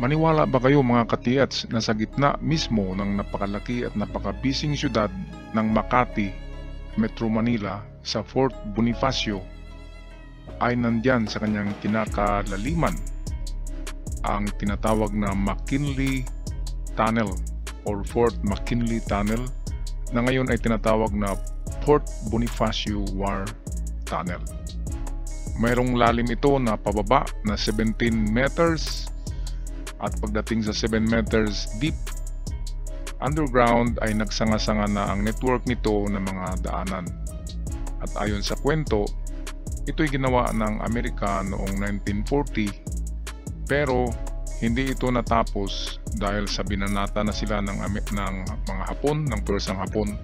Maniwala ba kayo mga katiyats na sa gitna mismo ng napakalaki at napakabising syudad ng Makati, Metro Manila sa Fort Bonifacio ay nandyan sa kanyang kinakalaliman ang tinatawag na McKinley Tunnel or Fort McKinley Tunnel na ngayon ay tinatawag na Fort Bonifacio War Tunnel. Mayroong lalim ito na pababa na 17 meters at pagdating sa 7 meters deep underground ay nagsanga-sanga na ang network nito ng mga daanan. At ayon sa kwento, ito'y ginawa ng Amerika noong 1940 pero hindi ito natapos dahil sa binanata na sila ng mga Hapon, ng Persang Hapon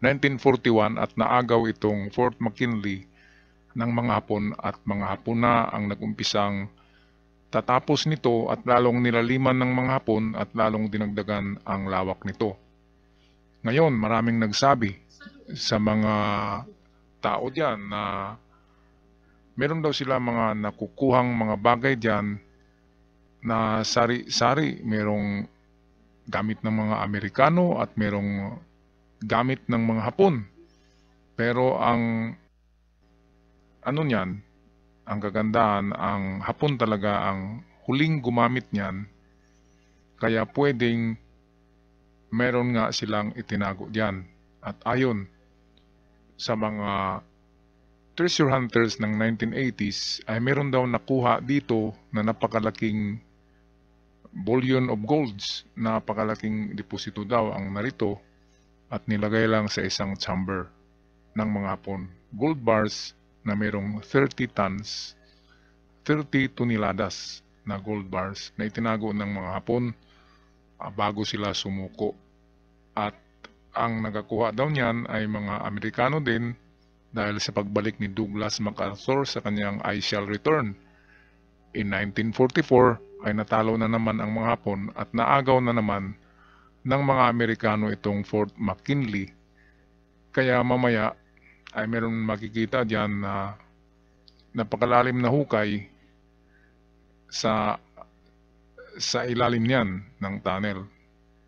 1941 at naagaw itong Fort McKinley ng mga Hapon at mga Hapon na ang nagumpisang tatapos nito at lalong nilaliman ng mga Hapon at lalong dinagdagan ang lawak nito. Ngayon, maraming nagsabi sa mga tao diyan na meron daw sila mga nakukuhang mga bagay diyan na sari-sari, merong gamit ng mga Amerikano at merong gamit ng mga Hapon. Pero ang ang kagandahan, ang Hapon talaga ang huling gumamit niyan, kaya pwedeng meron nga silang itinago diyan. At ayon sa mga treasure hunters ng 1980s ay meron daw nakuha dito na napakalaking bullion of golds, napakalaking deposito daw ang narito at nilagay lang sa isang chamber ng mga Hapon. Gold bars na mayroong 30 tons, 30 toneladas na gold bars na itinago ng mga Hapon bago sila sumuko. At ang nagakuha daw niyan ay mga Amerikano din dahil sa pagbalik ni Douglas MacArthur sa kanyang I Shall Return. In 1944 ay natalo na naman ang mga Hapon at naagaw na naman ng mga Amerikano itong Fort McKinley. Kaya mamaya ay meron makikita diyan na napakalalim na hukay sa ilalim niyan ng tunnel.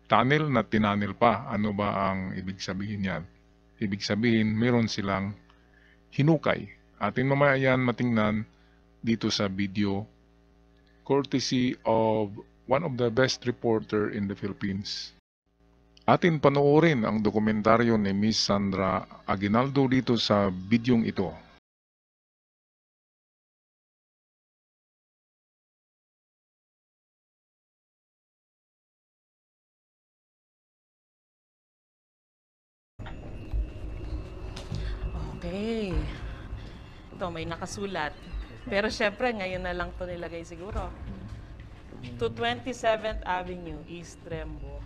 Tunnel na tinanel pa. Ano ba ang ibig sabihin niyan? Ibig sabihin meron silang hinukay. Atin mamaya yan matingnan dito sa video courtesy of one of the best reporter in the Philippines. Atin panoorin ang dokumentaryo ni Miss Sandra Aguinaldo dito sa bidyong ito. Okay. Ito, may nakasulat. Pero syempre, ngayon na lang ito nilagay siguro. To 27th Avenue, East Rembo.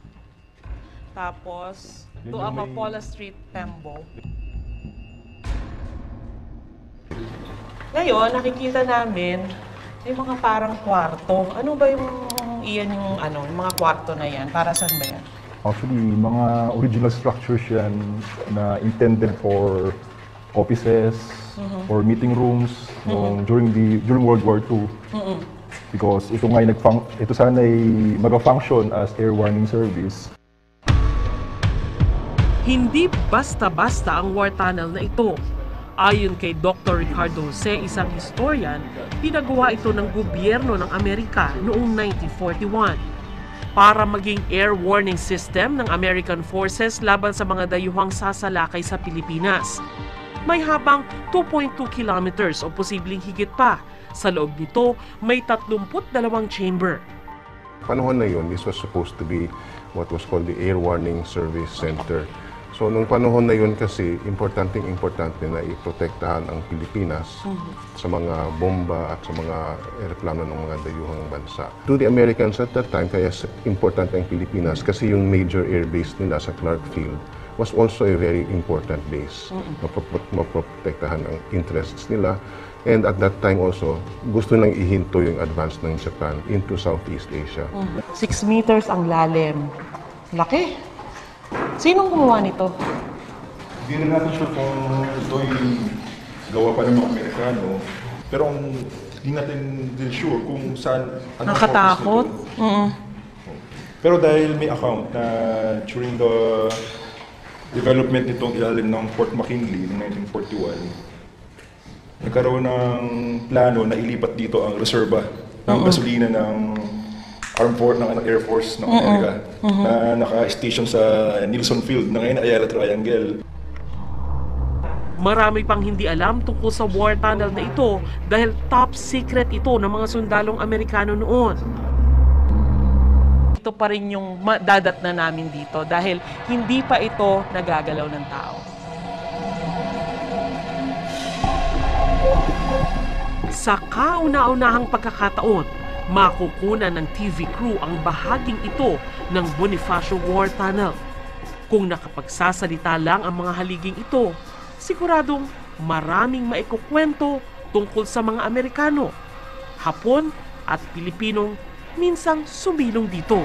Tapos, to Amapola Street, Tembo. Ngayon, nakikita namin, may mga parang kwarto. Ano ba yung mga kwarto na yan? Para saan ba yan? Actually, mga original structures yan na intended for offices or meeting rooms during World War II. Because ito sana ay mag-function as air warning service. Hindi basta-basta ang war tunnel na ito. Ayon kay Dr. Ricardo Jose, isang historian, pinagawa ito ng gobyerno ng Amerika noong 1941 para maging air warning system ng American forces laban sa mga dayuhang sasalakay sa Pilipinas. May habang 2.2 kilometers o posibleng higit pa. Sa loob nito, may 32 chamber. Panahon na yun, this was supposed to be what was called the Air Warning Service Center. So, nung panahon na yun kasi, importante na iprotektahan ang Pilipinas sa mga bomba at sa mga eroplano ng mga dayuhang bansa. To the Americans at that time, kaya importante ang Pilipinas kasi yung major air base nila sa Clark Field was also a very important base. Maprotektahan ang interests nila. And at that time also, gusto nang ihinto yung advance ng Japan into Southeast Asia. 6 meters ang lalim. Laki. Sinong gumawa nito? Hindi na natin sure kung ito'y gawa pa ng mga Amerikano. Pero ang hindi natin din sure kung saan, anong Nakatakot. purpose nito. Pero dahil may account na during the development nitong ilalim ng Fort McKinley noong 1941, nagkaroon ng plano na ilipat dito ang reserba ng gasolina ng ng Air Force ng Amerika na naka-station sa Nilsson Field na ngayon Ayala Triangle. Marami pang hindi alam tungkol sa war tunnel na ito dahil top secret ito ng mga sundalong Amerikano noon. Ito pa rin yung dadat na namin dito dahil hindi pa ito nagagalaw ng tao. Sa kauna-unahang pagkakataon, makukunan ng TV crew ang bahaging ito ng Bonifacio War Tunnel. Kung nakapagsasalita lang ang mga haliging ito, siguradong maraming maikukwento tungkol sa mga Amerikano, Hapon at Pilipinong minsang sumilong dito.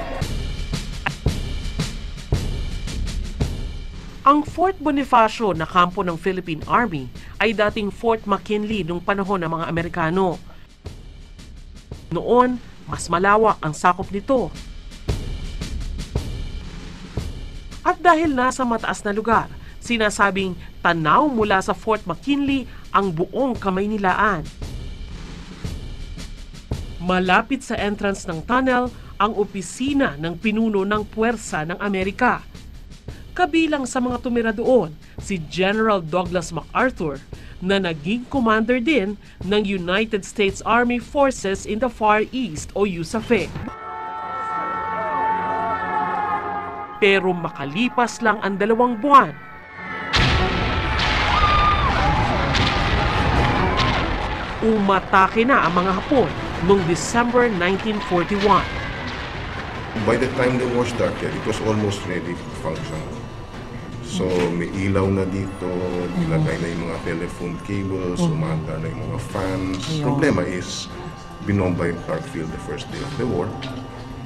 Ang Fort Bonifacio na kampo ng Philippine Army ay dating Fort McKinley noong panahon ng mga Amerikano. Noon, mas malawak ang sakop nito. At dahil nasa mataas na lugar, sinasabing tanaw mula sa Fort McKinley ang buong Kamaynilaan. Malapit sa entrance ng tunnel ang opisina ng pinuno ng puwersa ng Amerika. Kabilang sa mga tumira doon si General Douglas MacArthur na naging commander din ng United States Army Forces in the Far East o USAFE. Pero makalipas lang ang 2 buwan, umatake na ang mga Hapon noong December 1941. By the time the war started, it was almost ready to function. So may ilaw na dito, ilagay na yung mga telephone cables, umandar na yung mga fans. Problema is, binomba yung Clark Field the first day of the war.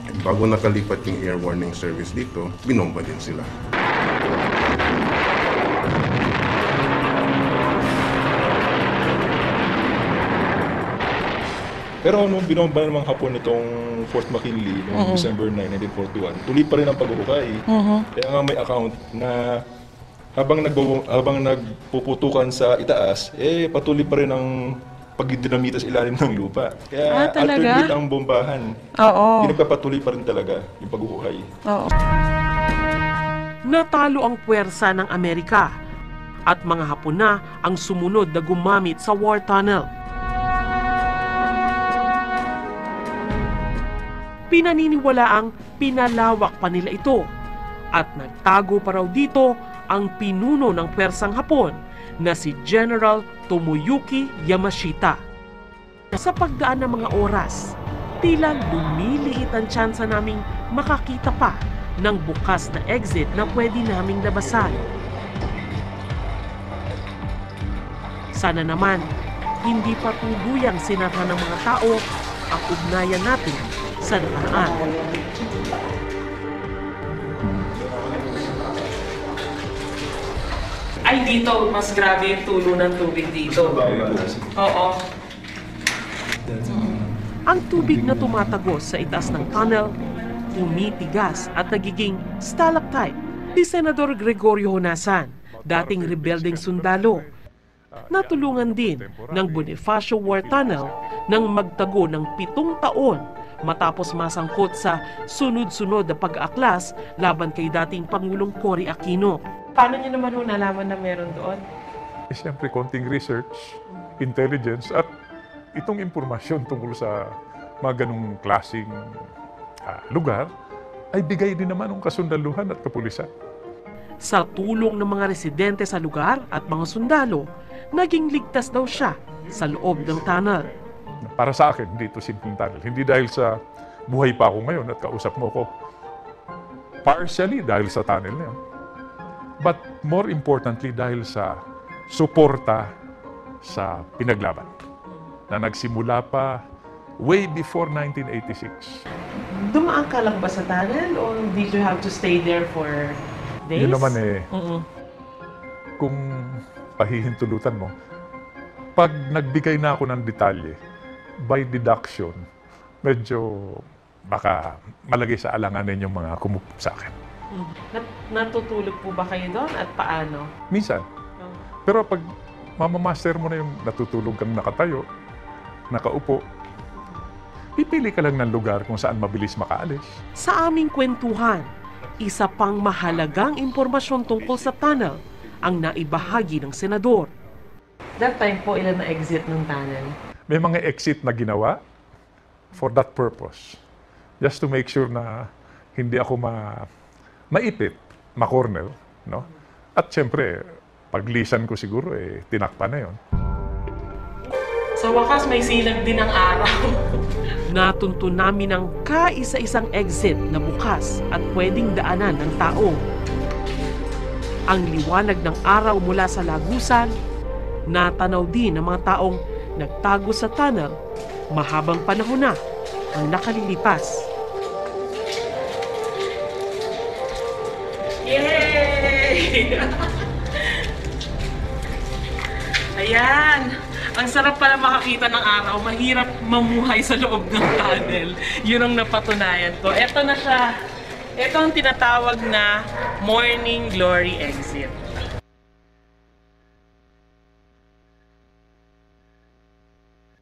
And bago nakalipat yung air warning service dito, binomba din sila. Pero nung binomba naman Hapon itong Fort McKinley noong December 9, 1941, tuloy pa rin ang paghuhukay. Kaya nga may account na habang nagpuputukan sa itaas, patuloy pa rin ang pagdidinamita sa ilalim ng lupa. Kaya talaga? alternate ang bombahan. Oo. Hindi nagpapatuloy pa rin talaga yung paghuhukay. Oo. Natalo ang puwersa ng Amerika at mga Hapon na ang sumunod na gumamit sa war tunnel. Pinaniniwalaang pinalawak pa nila ito at nagtago pa raw dito ang pinuno ng puwersang Hapon na si General Tomoyuki Yamashita. Sa pagdaan ng mga oras, tila lumiliit ang tsansa naming makakita pa ng bukas na exit na pwede naming labasan. Sana naman, hindi pa tuluyang sinara ng mga tao ang ugnayan natin sa nakaraan. Ay, dito, mas grabe yung tulo ng tubig dito. Oo. Ang tubig na tumatagos sa itaas ng tunnel, tumitigas at nagiging stalactite. Si Senador Gregorio Honasan, dating rebeldeng sundalo, natulungan din ng Bonifacio War Tunnel nang magtago ng 7 taon matapos masangkot sa sunod-sunod na pag-aaklas laban kay dating Pangulong Cory Aquino. Paano niyo naman nalaman na meron doon? Siyempre, konting research, intelligence, at itong impormasyon tungkol sa mga ganong klaseng lugar ay bigay din naman ng kasundaluhan at kapulisan. Sa tulong ng mga residente sa lugar at mga sundalo, naging ligtas daw siya sa loob ng tunnel. Para sa akin, hindi ito simpleng tunnel. Hindi dahil sa buhay pa ako ngayon at kausap mo ko. Partially dahil sa tunnel na yun. But more importantly, dahil sa suporta sa pinaglaban na nagsimula pa way before 1986. Dumaan ka lang ba sa tunnel or did you have to stay there for days? Yun naman kung pahihintulutan mo, pag nagbigay na ako ng detalye, by deduction, medyo baka malagay sa alanganin yung mga kumukup sa akin. Natutulog po ba kayo doon at paano? Minsan. Pero pag mamamaster mo na yung natutulog kang nakatayo, nakaupo, pipili ka lang ng lugar kung saan mabilis makaalis. Sa aming kwentuhan, isa pang mahalagang impormasyon tungkol sa tunnel ang naibahagi ng senador. That time po, ilan na exit ng tunnel? May mga exit na ginawa for that purpose. Just to make sure na hindi ako maipit, ma-corner, no? At siyempre, paglisan ko siguro, tinakpan na yon. Sa wakas, may silag din ang araw. Natunto namin ang kaisa-isang exit na bukas at pwedeng daanan ng tao. Ang liwanag ng araw mula sa lagusan, natanaw din ng mga taong nagtago sa tunnel, mahabang panahon na ang nakalilipas. Yay! Ayan! Ang sarap pala makakita ng araw. Mahirap mamuhay sa loob ng tunnel. Yun ang napatunayan ko. Ito na siya. Ito ang tinatawag na Morning Glory Exit.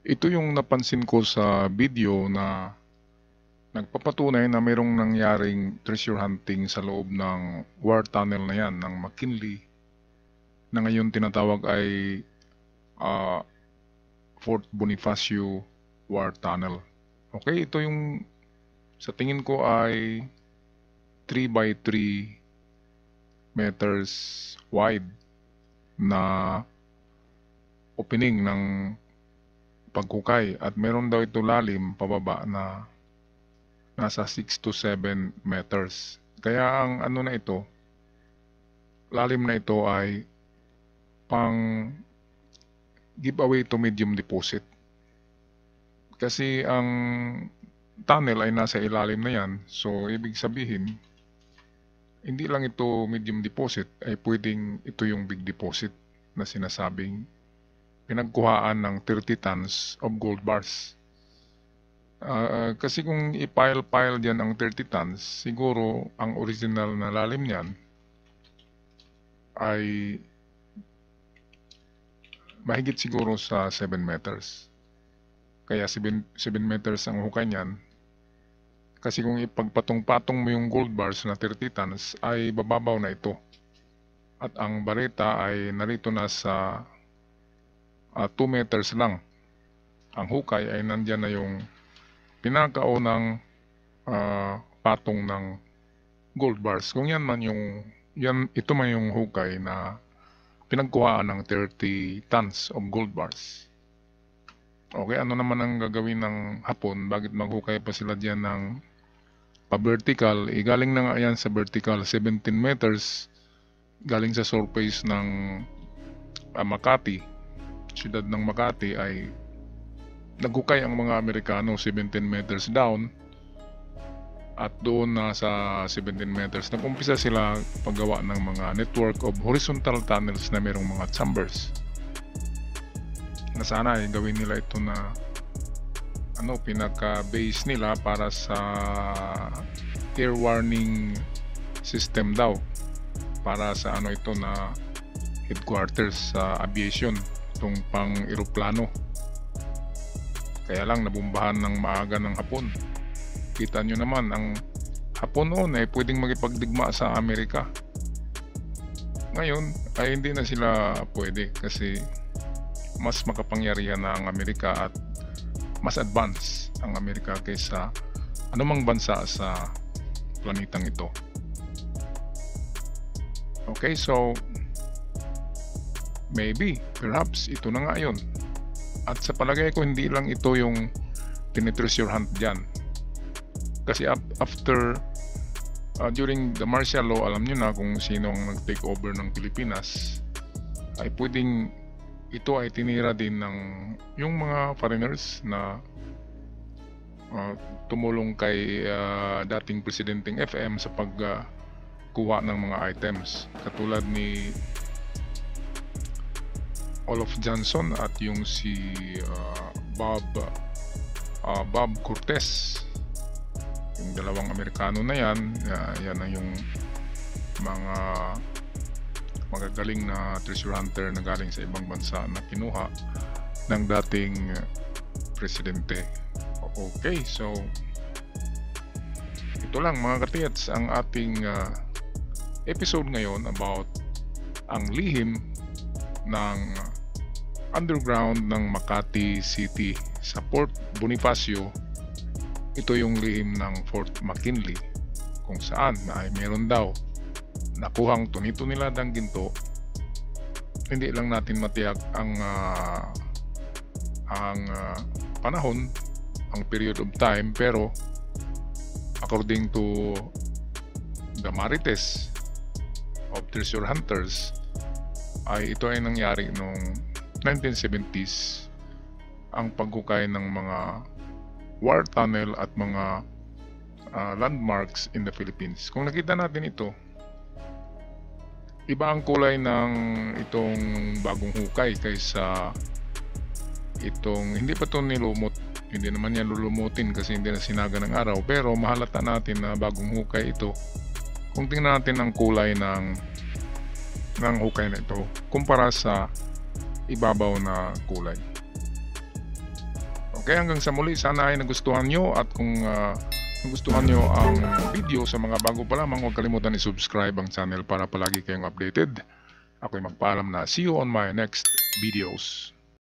Ito yung napansin ko sa video na nagpapatunay na mayroong nangyaring treasure hunting sa loob ng war tunnel na yan ng McKinley na ngayon tinatawag ay Fort Bonifacio War Tunnel. Okay, ito yung sa tingin ko ay 3 by 3 meters wide na opening ng paghukay at meron daw ito lalim pababa na nasa 6 to 7 meters. Kaya ang ano na ito, lalim na ito ay pang giveaway to medium deposit. Kasi ang tunnel ay nasa ilalim na yan. So, ibig sabihin, hindi lang ito medium deposit, ay pwedeng ito yung big deposit na sinasabing pinagkuhaan ng 30 tons of gold bars. Kasi kung i-pile dyan ang 30 tons, siguro ang original na lalim niyan ay mahigit siguro sa 7 meters. Kaya 7 meters ang hukay niyan. Kasi kung ipagpatong-patong mo yung gold bars na 30 tons, ay bababaw na ito. At ang bareta ay narito na sa 2 meters lang. Ang hukay ay nandyan na yung pinakaunang patong ng gold bars. Kung yan man ito man yung hukay na pinagkuhaan ng 30 tons of gold bars. Okay, ano naman ang gagawin ng Hapon? Bakit maghukay pa sila diyan ng pa-vertical? Galing na nga yan sa vertical, 17 meters. Galing sa surface ng Makati, siyudad ng Makati, ay naghukay ang mga Amerikano 17 meters down. At doon na sa 17 meters, nag-umpisa sila paggawa ng mga network of horizontal tunnels na mayroong mga chambers. Na sana ay gawin nila ito na pinaka-base nila para sa air warning system daw. Para sa ito na headquarters sa aviation, itong pang-eroplano. Kaya lang nabumbahan ng maaga ng Hapon. Kita nyo naman, ang Hapon noon ay pwedeng makipagdigma sa Amerika. Ngayon ay hindi na sila pwede kasi mas makapangyarihan na ang Amerika at mas advance ang Amerika kaysa anumang bansa sa planetang ito. Okay, so maybe, perhaps ito na nga yun. At sa palagay ko hindi lang ito yung tinitreasure hunt dyan. Kasi after during the martial law, alam nyo na kung sino ang nag-take over ng Pilipinas, ay pwedeng ito ay tinira din ng yung mga foreigners na tumulong kay dating Presidenteng FM sa pagkuha ng mga items. Katulad ni Olaf Johnson at yung si Bob Bob Cortez. Yung dalawang Amerikano na yan, yan ang yung mga magagaling na treasure hunter na galing sa ibang bansa na kinuha ng dating presidente. Okay, so ito lang mga katiyats ang ating episode ngayon about ang lihim ng underground ng Makati City sa Port Bonifacio. Ito yung lihim ng Fort McKinley kung saan ay meron daw nakuhang tuni-tuni ng ginto. Hindi lang natin matiyak ang panahon, ang period of time, pero according to the Marites of treasure hunters ay ito ay nangyari noong 1970s, ang paghukay ng mga war tunnel at mga landmarks in the Philippines. Kung nakita natin ito, iba ang kulay ng itong bagong hukay kaysa itong hindi pa ito nilumot. Hindi naman yan lulumutin kasi hindi na sinaga ng araw, pero mahalata natin na bagong hukay ito kung tingnan natin ang kulay ng hukay na ito kumpara sa ibabaw na kulay. Okay, hanggang sa muli, sana ay nagustuhan nyo, at kung nagustuhan nyo ang video sa mga bago pa lamang, huwag kalimutan i-subscribe ang channel para palagi kayong updated. Ako'y magpaalam na. See you on my next videos.